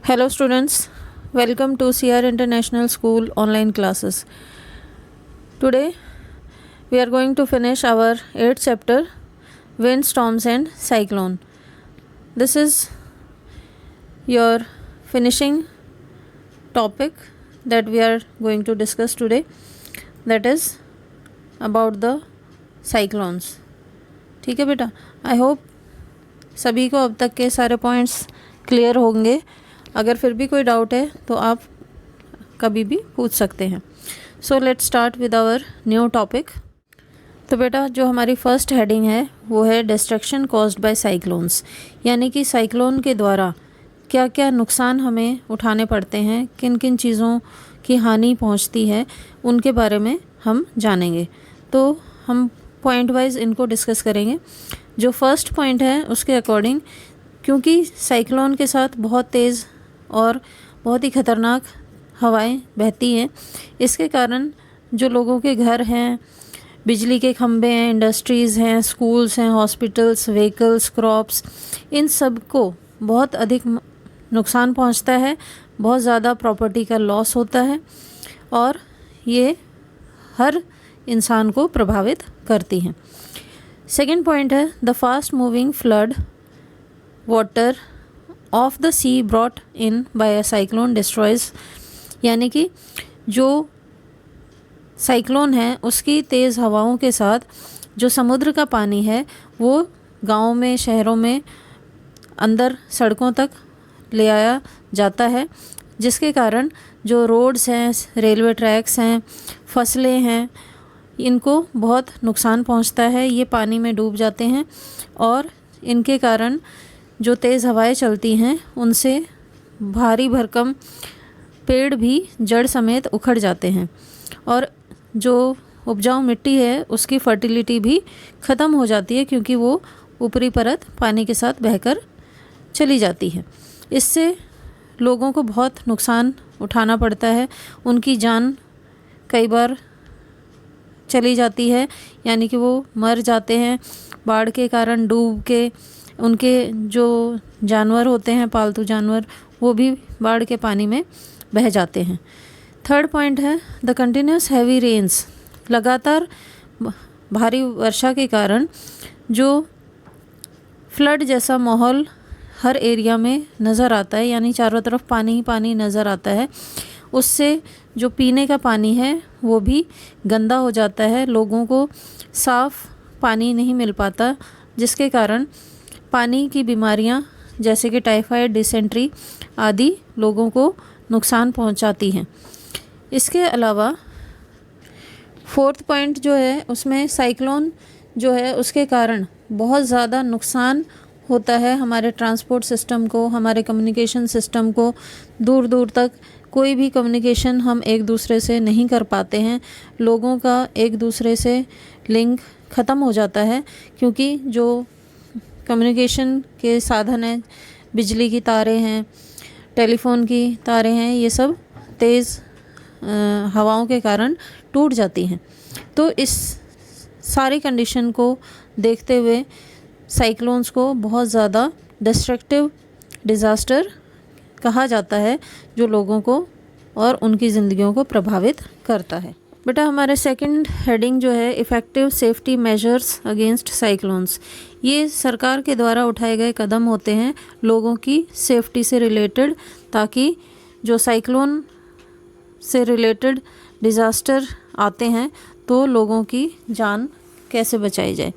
Hello students, welcome to CR International School online classes. Today we are going to finish our 8th chapter, Wind, Storms and Cyclone. This is your finishing topic that we are going to discuss today, that is about the cyclones. ठीक है बेटा, I hope सभी को अब तक के सारे points clear होंगे. अगर फिर भी कोई डाउट है तो आप कभी भी पूछ सकते हैं. So let's start with our new topic. तो बेटा जो हमारी फर्स्ट हेडिंग है वो है डिस्ट्रक्शन कॉज्ड बाय साइक्लोन्स, यानी कि साइक्लोन के द्वारा क्या क्या नुकसान हमें उठाने पड़ते हैं, किन किन चीज़ों की हानि पहुंचती है, उनके बारे में हम जानेंगे. तो हम पॉइंट वाइज इनको डिस्कस करेंगे. जो फर्स्ट पॉइंट है उसके अकॉर्डिंग, क्योंकि साइक्लोन के साथ बहुत तेज़ और बहुत ही ख़तरनाक हवाएं बहती हैं, इसके कारण जो लोगों के घर हैं, बिजली के खंभे हैं, इंडस्ट्रीज़ हैं, स्कूल्स हैं, हॉस्पिटल्स, व्हीकल्स, क्रॉप्स, इन सब को बहुत अधिक नुकसान पहुंचता है. बहुत ज़्यादा प्रॉपर्टी का लॉस होता है और ये हर इंसान को प्रभावित करती हैं. सेकेंड पॉइंट है the fast moving flood water of the sea brought in by a cyclone destroys, यानी कि जो साइक्लोन है उसकी तेज़ हवाओं के साथ जो समुद्र का पानी है वो गाँव में, शहरों में अंदर सड़कों तक ले आया जाता है, जिसके कारण जो रोड्स हैं, रेलवे ट्रैक्स हैं, फसलें हैं, इनको बहुत नुकसान पहुंचता है. ये पानी में डूब जाते हैं और इनके कारण जो तेज़ हवाएं चलती हैं उनसे भारी भरकम पेड़ भी जड़ समेत उखड़ जाते हैं और जो उपजाऊ मिट्टी है उसकी फर्टिलिटी भी ख़त्म हो जाती है, क्योंकि वो ऊपरी परत पानी के साथ बहकर चली जाती है. इससे लोगों को बहुत नुकसान उठाना पड़ता है. उनकी जान कई बार चली जाती है, यानी कि वो मर जाते हैं बाढ़ के कारण डूब के. उनके जो जानवर होते हैं, पालतू जानवर, वो भी बाढ़ के पानी में बह जाते हैं. थर्ड पॉइंट है द कंटिन्यूस हैवी रेन्स, लगातार भारी वर्षा के कारण जो फ्लड जैसा माहौल हर एरिया में नज़र आता है, यानी चारों तरफ पानी ही पानी नज़र आता है, उससे जो पीने का पानी है वो भी गंदा हो जाता है. लोगों को साफ़ पानी नहीं मिल पाता, जिसके कारण पानी की बीमारियां जैसे कि टाइफाइड, डिसेंट्री आदि लोगों को नुकसान पहुंचाती हैं. इसके अलावा फोर्थ पॉइंट जो है उसमें साइक्लोन जो है उसके कारण बहुत ज़्यादा नुकसान होता है हमारे ट्रांसपोर्ट सिस्टम को, हमारे कम्युनिकेशन सिस्टम को. दूर दूर तक कोई भी कम्युनिकेशन हम एक दूसरे से नहीं कर पाते हैं. लोगों का एक दूसरे से लिंक ख़त्म हो जाता है, क्योंकि जो कम्युनिकेशन के साधन हैं, बिजली की तारें हैं, टेलीफोन की तारें हैं, ये सब तेज़ हवाओं के कारण टूट जाती हैं. तो इस सारी कंडीशन को देखते हुए साइक्लोन्स को बहुत ज़्यादा डिस्ट्रक्टिव डिज़ास्टर कहा जाता है, जो लोगों को और उनकी ज़िंदगियों को प्रभावित करता है. बेटा हमारे सेकंड हेडिंग जो है effective safety measures against cyclones, ये सरकार के द्वारा उठाए गए कदम होते हैं लोगों की सेफ्टी से रिलेटेड, ताकि जो साइक्लोन से रिलेटेड डिज़ास्टर आते हैं तो लोगों की जान कैसे बचाई जाए.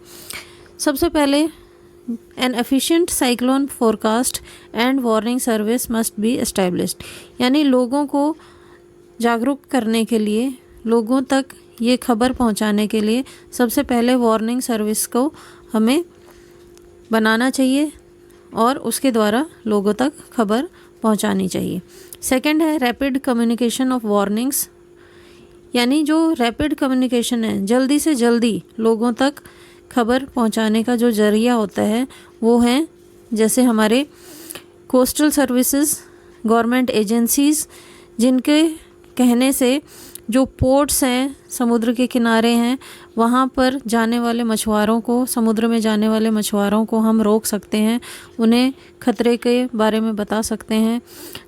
सबसे पहले N efficient cyclone forecast and warning service must be established, यानी लोगों को जागरूक करने के लिए, लोगों तक ये खबर पहुंचाने के लिए सबसे पहले वार्निंग सर्विस को हमें बनाना चाहिए और उसके द्वारा लोगों तक खबर पहुंचानी चाहिए. सेकंड है रैपिड कम्युनिकेशन ऑफ वार्निंग्स, यानी जो रैपिड कम्युनिकेशन है, जल्दी से जल्दी लोगों तक खबर पहुंचाने का जो जरिया होता है वो है जैसे हमारे कोस्टल सर्विसेज, गवर्नमेंट एजेंसीज़, जिनके कहने से जो पोर्ट्स हैं, समुद्र के किनारे हैं, वहाँ पर जाने वाले मछुआरों को, समुद्र में जाने वाले मछुआरों को हम रोक सकते हैं, उन्हें खतरे के बारे में बता सकते हैं।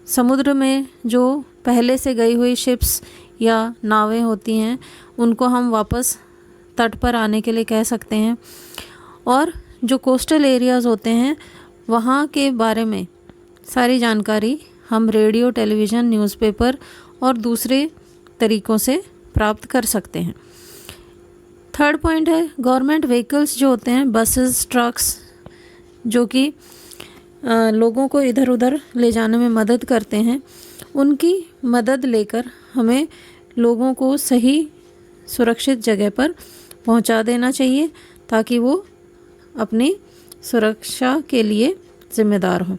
समुद्र में जो पहले से गई हुई शिप्स या नावें होती हैं, उनको हम वापस तट पर आने के लिए कह सकते हैं। और जो कोस्टल एरियाज़ होते हैं, वहाँ के बारे में सारी जानकारी हम रेडियो, टेलीविज़न, न्यूज़पेपर और दूसरे तरीक़ों से प्राप्त कर सकते हैं। थर्ड पॉइंट है गवर्नमेंट व्हीकल्स जो होते हैं, बसेस, ट्रक्स, जो कि लोगों को इधर उधर ले जाने में मदद करते हैं, उनकी मदद लेकर हमें लोगों को सही सुरक्षित जगह पर पहुंचा देना चाहिए, ताकि वो अपनी सुरक्षा के लिए ज़िम्मेदार हों।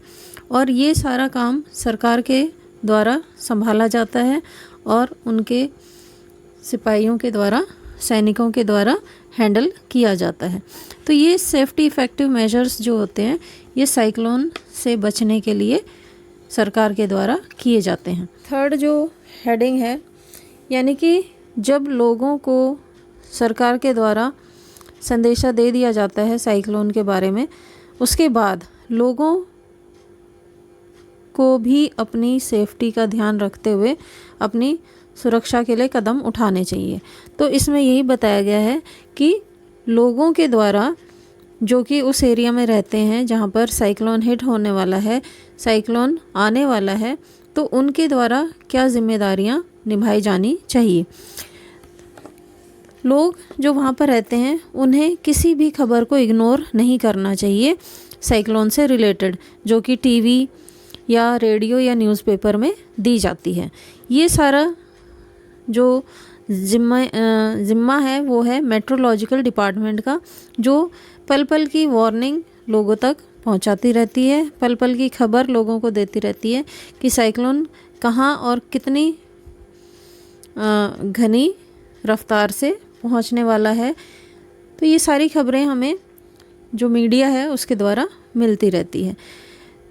और ये सारा काम सरकार के द्वारा संभाला जाता है और उनके सिपाहियों के द्वारा, सैनिकों के द्वारा हैंडल किया जाता है। तो ये सेफ्टी इफ़ेक्टिव मेजर्स जो होते हैं, ये साइक्लोन से बचने के लिए सरकार के द्वारा किए जाते हैं। थर्ड जो हेडिंग है, यानी कि जब लोगों को सरकार के द्वारा संदेशा दे दिया जाता है साइक्लोन के बारे में, उसके बाद लोगों को भी अपनी सेफ्टी का ध्यान रखते हुए अपनी सुरक्षा के लिए कदम उठाने चाहिए। तो इसमें यही बताया गया है कि लोगों के द्वारा, जो कि उस एरिया में रहते हैं जहाँ पर साइक्लोन हिट होने वाला है, साइक्लोन आने वाला है, तो उनके द्वारा क्या जिम्मेदारियाँ निभाई जानी चाहिए। लोग जो वहाँ पर रहते हैं, उन्हें किसी भी खबर को इग्नोर नहीं करना चाहिए साइक्लोन से रिलेटेड, जो कि टीवी या रेडियो या न्यूज़पेपर में दी जाती है। ये सारा जो ज़िम्मा है वो है मेट्रोलॉजिकल डिपार्टमेंट का, जो पल पल की वार्निंग लोगों तक पहुंचाती रहती है, पल पल की खबर लोगों को देती रहती है कि साइक्लोन कहाँ और कितनी घनी रफ्तार से पहुंचने वाला है। तो ये सारी खबरें हमें जो मीडिया है उसके द्वारा मिलती रहती है।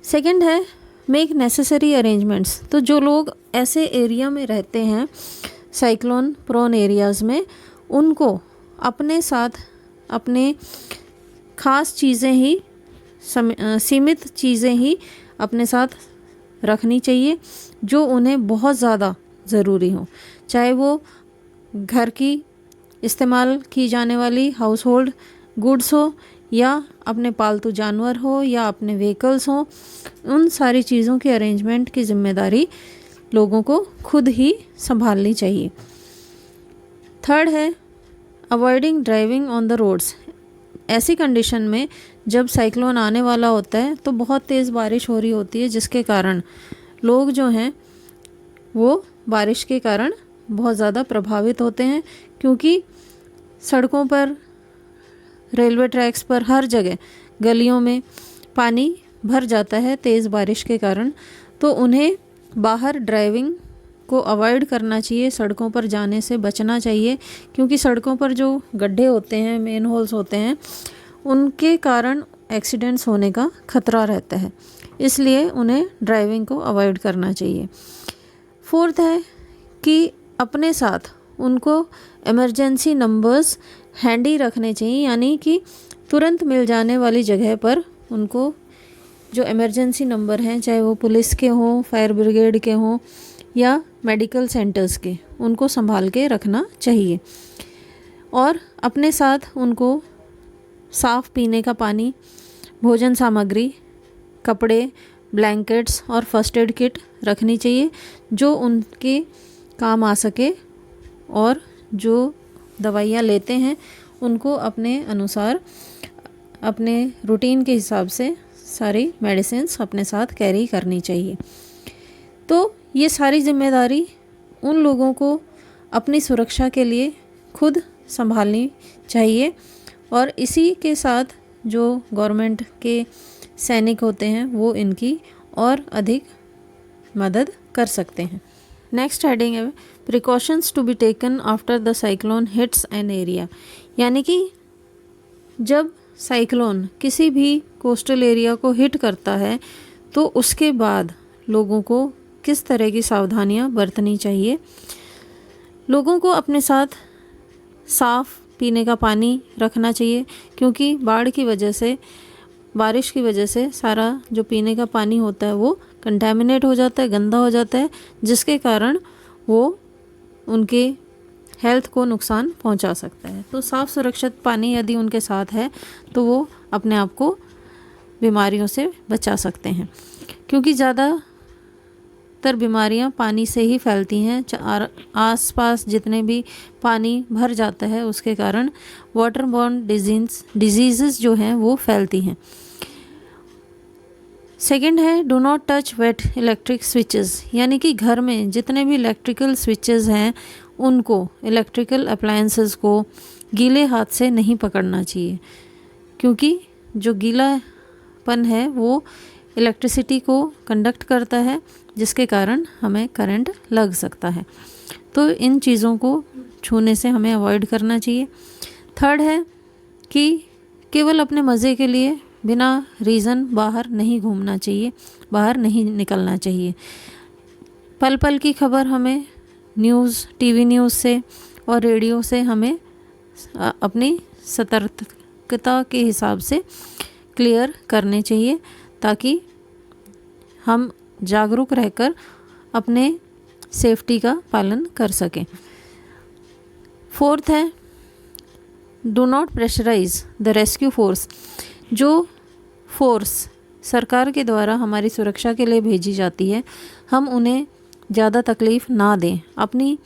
सेकंड है मेक नेसेसरी अरेंजमेंट्स। तो जो लोग ऐसे एरिया में रहते हैं, साइक्लोन प्रोन एरियाज़ में, उनको अपने साथ अपने ख़ास चीज़ें ही, सीमित चीज़ें ही अपने साथ रखनी चाहिए, जो उन्हें बहुत ज़्यादा ज़रूरी हो, चाहे वो घर की इस्तेमाल की जाने वाली हाउस होल्ड गुड्स हो, या अपने पालतू जानवर हो, या अपने व्हीकल्स हो। उन सारी चीज़ों के अरेंजमेंट की जिम्मेदारी लोगों को खुद ही संभालनी चाहिए। थर्ड है avoiding driving on the roads. ऐसी कंडीशन में जब साइक्लोन आने वाला होता है तो बहुत तेज़ बारिश हो रही होती है, जिसके कारण लोग जो हैं वो बारिश के कारण बहुत ज़्यादा प्रभावित होते हैं, क्योंकि सड़कों पर, रेलवे ट्रैक्स पर, हर जगह गलियों में पानी भर जाता है तेज़ बारिश के कारण। तो उन्हें बाहर ड्राइविंग को अवॉइड करना चाहिए, सड़कों पर जाने से बचना चाहिए, क्योंकि सड़कों पर जो गड्ढे होते हैं, मेन होल्स होते हैं, उनके कारण एक्सीडेंट्स होने का खतरा रहता है, इसलिए उन्हें ड्राइविंग को अवॉइड करना चाहिए। फोर्थ है कि अपने साथ उनको इमरजेंसी नंबर्स हैंडी रखने चाहिए, यानी कि तुरंत मिल जाने वाली जगह पर उनको जो इमरजेंसी नंबर हैं, चाहे वो पुलिस के हों, फायर ब्रिगेड के हों या मेडिकल सेंटर्स के, उनको संभाल के रखना चाहिए। और अपने साथ उनको साफ़ पीने का पानी, भोजन सामग्री, कपड़े, ब्लैंकेट्स और फर्स्ट एड किट रखनी चाहिए, जो उनके काम आ सके, और जो दवाइयाँ लेते हैं उनको अपने अनुसार, अपने रूटीन के हिसाब से सारी मेडिसिन्स अपने साथ कैरी करनी चाहिए। तो ये सारी जिम्मेदारी उन लोगों को अपनी सुरक्षा के लिए खुद संभालनी चाहिए, और इसी के साथ जो गवर्नमेंट के सैनिक होते हैं वो इनकी और अधिक मदद कर सकते हैं। नेक्स्ट हेडिंग है precautions to be taken after the cyclone hits an area. यानी कि जब साइक्लोन किसी भी कोस्टल एरिया को हिट करता है तो उसके बाद लोगों को किस तरह की सावधानियां बरतनी चाहिए। लोगों को अपने साथ साफ़ पीने का पानी रखना चाहिए, क्योंकि बाढ़ की वजह से, बारिश की वजह से सारा जो पीने का पानी होता है वो कंटेमिनेट हो जाता है, गंदा हो जाता है, जिसके कारण वो उनके हेल्थ को नुकसान पहुंचा सकता है। तो साफ़ सुरक्षित पानी यदि उनके साथ है तो वो अपने आप को बीमारियों से बचा सकते हैं, क्योंकि ज़्यादातर बीमारियां पानी से ही फैलती हैं। आसपास जितने भी पानी भर जाता है उसके कारण वाटर बॉर्न डिजीज़ जो हैं वो फैलती हैं। सेकंड है, do not touch wet electric switches, यानी कि घर में जितने भी इलेक्ट्रिकल स्विचेस हैं उनको, इलेक्ट्रिकल अप्लायंसेस को गीले हाथ से नहीं पकड़ना चाहिए, क्योंकि जो गीलापन है वो इलेक्ट्रिसिटी को कंडक्ट करता है, जिसके कारण हमें करंट लग सकता है। तो इन चीज़ों को छूने से हमें अवॉइड करना चाहिए। थर्ड है कि केवल अपने मज़े के लिए बिना रीज़न बाहर नहीं घूमना चाहिए, बाहर नहीं निकलना चाहिए। पल पल की खबर हमें न्यूज़, टीवी न्यूज़ से और रेडियो से हमें अपनी सतर्कता के हिसाब से क्लियर करने चाहिए, ताकि हम जागरूक रहकर अपने सेफ्टी का पालन कर सकें। फोर्थ है, do not pressurise the rescue force. जो फोर्स सरकार के द्वारा हमारी सुरक्षा के लिए भेजी जाती है, हम उन्हें ज़्यादा तकलीफ़ ना दें, अपनी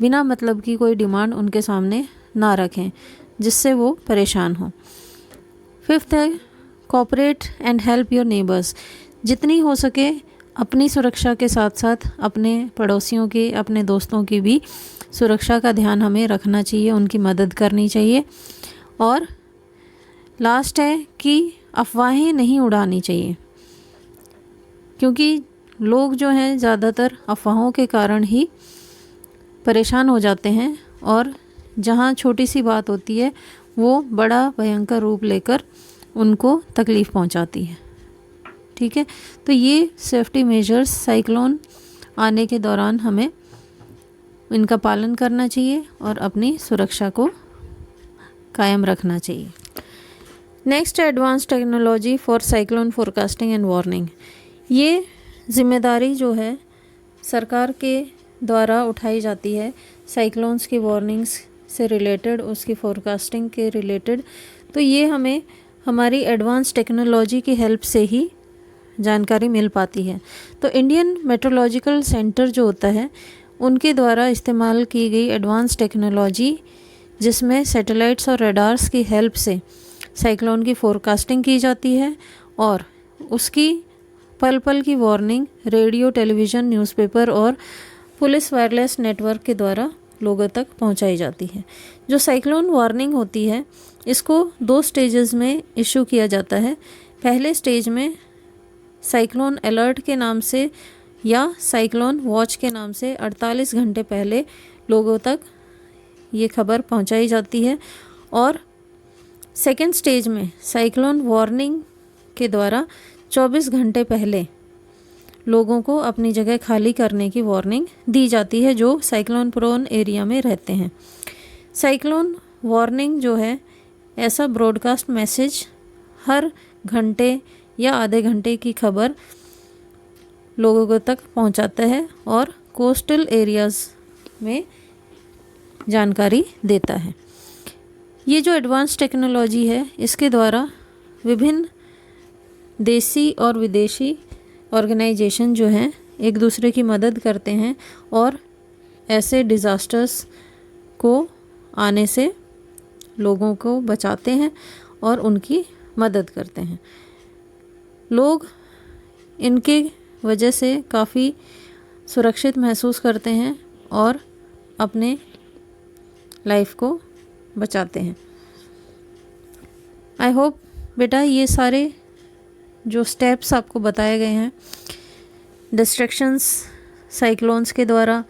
बिना मतलब की कोई डिमांड उनके सामने ना रखें जिससे वो परेशान हो। फिफ्थ है, cooperate and help your neighbours. जितनी हो सके अपनी सुरक्षा के साथ साथ अपने पड़ोसियों की, अपने दोस्तों की भी सुरक्षा का ध्यान हमें रखना चाहिए, उनकी मदद करनी चाहिए। और लास्ट है कि अफवाहें नहीं उड़ानी चाहिए, क्योंकि लोग जो हैं ज़्यादातर अफवाहों के कारण ही परेशान हो जाते हैं, और जहाँ छोटी सी बात होती है वो बड़ा भयंकर रूप लेकर उनको तकलीफ़ पहुंचाती है। ठीक है, तो ये सेफ्टी मेजर्स साइक्लोन आने के दौरान हमें इनका पालन करना चाहिए और अपनी सुरक्षा को कायम रखना चाहिए। Next, advance technology for cyclone forecasting and warning. ये जिम्मेदारी जो है सरकार के द्वारा उठाई जाती है साइक्लोन्स की वार्निंग्स से रिलेटेड, उसकी फोरकास्टिंग के रिलेटेड। तो ये हमें हमारी एडवांस टेक्नोलॉजी की हेल्प से ही जानकारी मिल पाती है। तो इंडियन मेट्रोलॉजिकल सेंटर जो होता है उनके द्वारा इस्तेमाल की गई एडवांस टेक्नोलॉजी, जिसमें सैटेलाइट्स और रडार्स की हेल्प से साइक्लोन की फोरकास्टिंग की जाती है और उसकी पल पल की वार्निंग रेडियो, टेलीविज़न, न्यूज़पेपर और पुलिस वायरलेस नेटवर्क के द्वारा लोगों तक पहुंचाई जाती है। जो साइक्लोन वार्निंग होती है इसको 2 स्टेजेस में इशू किया जाता है। पहले स्टेज में साइक्लोन अलर्ट के नाम से या साइक्लोन वॉच के नाम से 48 घंटे पहले लोगों तक ये खबर पहुंचाई जाती है, और सेकेंड स्टेज में साइक्लोन वार्निंग के द्वारा 24 घंटे पहले लोगों को अपनी जगह खाली करने की वार्निंग दी जाती है जो साइक्लोन प्रोन एरिया में रहते हैं। साइक्लोन वार्निंग जो है ऐसा ब्रॉडकास्ट मैसेज हर घंटे या आधे घंटे की खबर लोगों तक पहुंचाता है और कोस्टल एरियाज़ में जानकारी देता है। ये जो एडवांस टेक्नोलॉजी है इसके द्वारा विभिन्न देसी और विदेशी ऑर्गेनाइजेशन जो हैं एक दूसरे की मदद करते हैं और ऐसे डिज़ास्टर्स को आने से लोगों को बचाते हैं और उनकी मदद करते हैं। लोग इनके वजह से काफ़ी सुरक्षित महसूस करते हैं और अपने लाइफ को बचाते हैं। आई होप बेटा ये सारे जो स्टेप्स आपको बताए गए हैं डिस्ट्रैक्शंस साइक्लोन्स के द्वारा,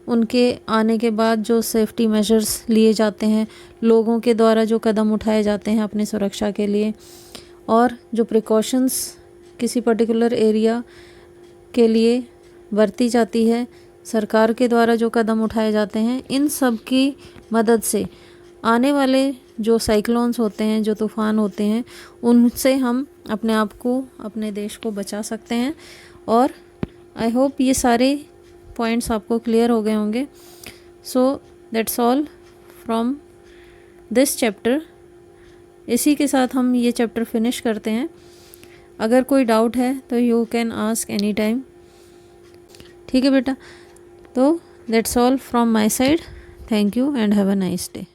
उनके आने के बाद जो सेफ्टी मेजर्स लिए जाते हैं, लोगों के द्वारा जो कदम उठाए जाते हैं अपनी सुरक्षा के लिए, और जो प्रिकॉशंस किसी पर्टिकुलर एरिया के लिए बरती जाती है, सरकार के द्वारा जो कदम उठाए जाते हैं, इन सब की मदद से आने वाले जो साइक्लोन्स होते हैं, जो तूफ़ान होते हैं, उनसे हम अपने आप को, अपने देश को बचा सकते हैं। और आई होप ये सारे पॉइंट्स आपको क्लियर हो गए होंगे। So that's all from this chapter. इसी के साथ हम ये चैप्टर फिनिश करते हैं। अगर कोई डाउट है तो you can ask any time. ठीक है बेटा, तो that's all from my side. Thank you and have a nice day.